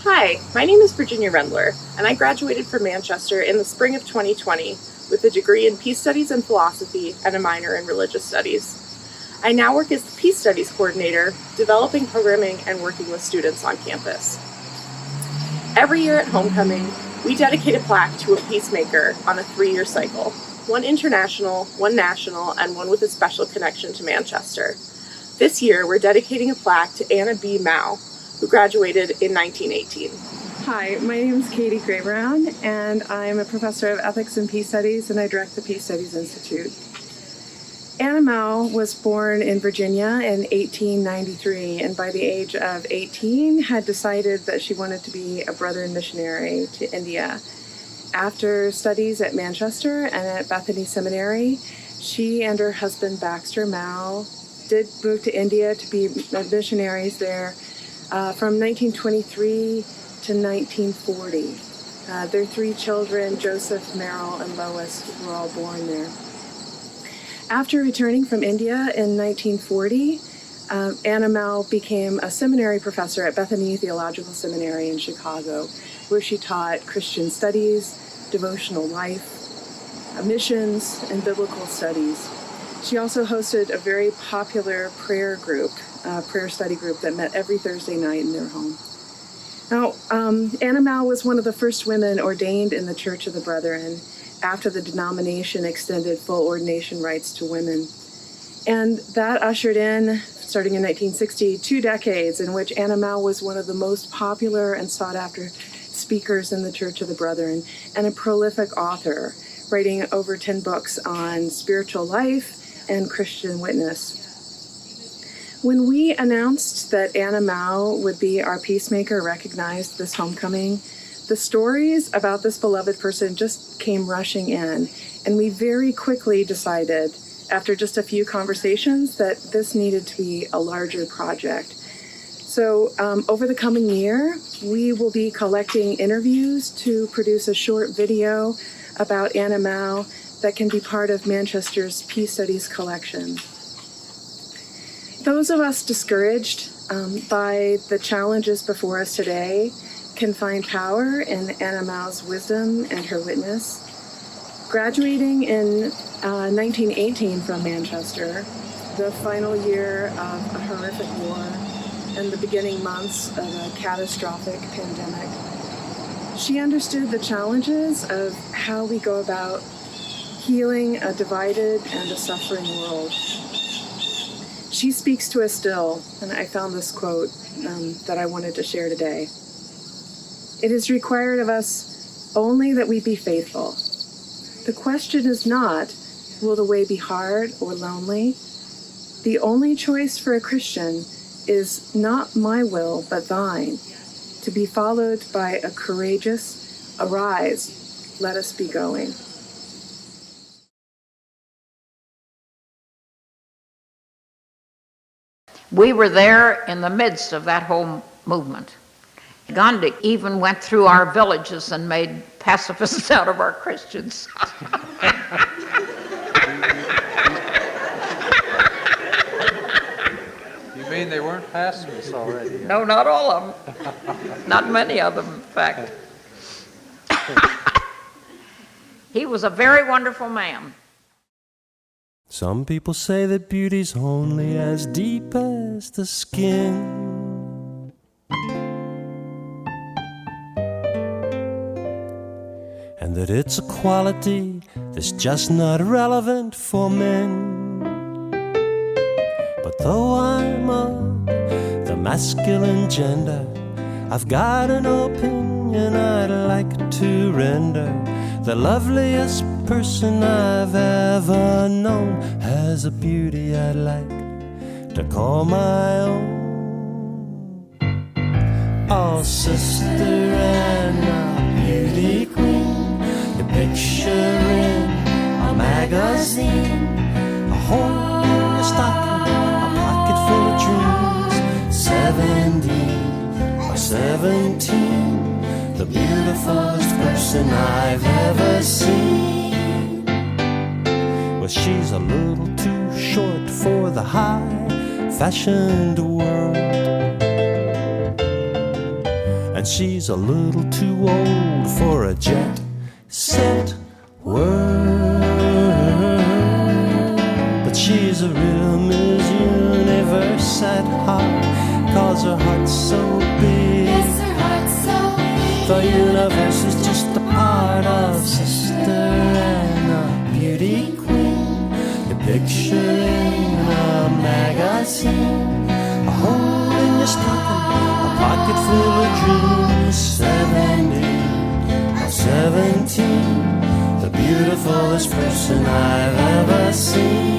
Hi, my name is Virginia Rendler, and I graduated from Manchester in the spring of 2020 with a degree in Peace Studies and Philosophy and a minor in Religious Studies. I now work as the Peace Studies Coordinator, developing programming and working with students on campus. Every year at Homecoming, we dedicate a plaque to a peacemaker on a 3-year cycle, one international, one national, and one with a special connection to Manchester. This year, we're dedicating a plaque to Anna B. Mao, who graduated in 1918. Hi, my name is Katie Gray-Brown, and I'm a professor of ethics and peace studies, and I direct the Peace Studies Institute. Anna Mao was born in Virginia in 1893, and by the age of 18 had decided that she wanted to be a Brethren missionary to India. After studies at Manchester and at Bethany Seminary, she and her husband Baxter Mao did move to India to be missionaries there from 1923 to 1940. Their 3 children, Joseph, Merrill, and Lois, were all born there. After returning from India in 1940, Anna Mao became a seminary professor at Bethany Theological Seminary in Chicago, where she taught Christian studies, devotional life, missions, and biblical studies. She also hosted a very popular prayer study group that met every Thursday night in their home. Now, Anna Mao was one of the first women ordained in the Church of the Brethren after the denomination extended full ordination rights to women. And that ushered in, starting in 1960, 2 decades in which Anna Mao was one of the most popular and sought-after speakers in the Church of the Brethren and a prolific author, writing over 10 books on spiritual life and Christian witness. When we announced that Anna Mao would be our peacemaker recognized this homecoming, the stories about this beloved person just came rushing in, and we very quickly decided, after just a few conversations, that this needed to be a larger project. So over the coming year, we will be collecting interviews to produce a short video about Anna Mao that can be part of Manchester's Peace Studies collection. Those of us discouraged by the challenges before us today can find power in Anna Mao's wisdom and her witness. Graduating in 1918 from Manchester, the final year of a horrific war and the beginning months of a catastrophic pandemic, she understood the challenges of how we go about healing a divided and a suffering world. She speaks to us still, and I found this quote that I wanted to share today. It is required of us only that we be faithful. The question is not, will the way be hard or lonely? The only choice for a Christian is not my will, but thine, to be followed by a courageous, arise, let us be going. We were there in the midst of that whole movement. Gandhi even went through our villages and made pacifists out of our Christians. You mean they weren't pacifists already? No, not all of them. Not many of them, in fact. He was a very wonderful man. Some people say that beauty's only as deep as the skin. And that it's a quality that's just not relevant for men. But though I'm of the masculine gender, I've got an opinion I'd like to render. The loveliest person I've ever known has a beauty I'd like to call my own. Oh, sister Anna, beauty queen, your picture in a magazine, a hole in your stocking, a pocket full of dreams. 70 or 17, the beautifulest person I've ever seen. Well, she's a little too short for the high-fashioned world, and she's a little too old for a jet set world. But she's a real Miss Universe at heart, 'cause her heart's so big. Yes, her heart's so big. The universe is just a part of sister and a beauty queen. You picture in a magazine, a hole in your stocking, a pocket full of dreams. 17, the beautifulest person I've ever seen.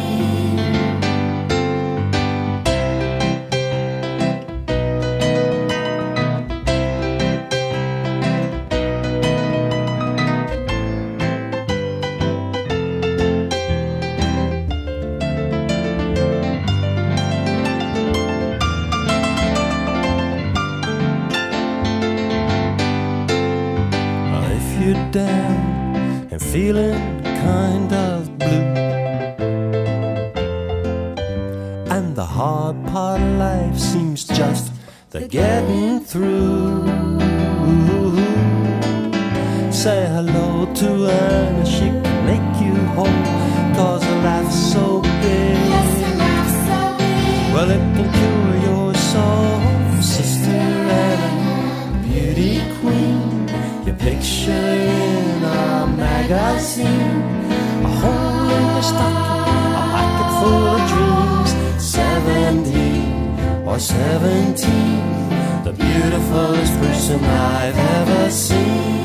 Down and feeling kind of blue, and the hard part of life seems just the getting through. Say hello to her and she can make you whole, 'cause her laugh's so big. Yes, her laugh's so big. Well, it can cure your soul, sister and a beauty queen. You picture in a magazine, a hole in your stocking, a pocket full of dreams. 17, the beautifulest person I've ever seen.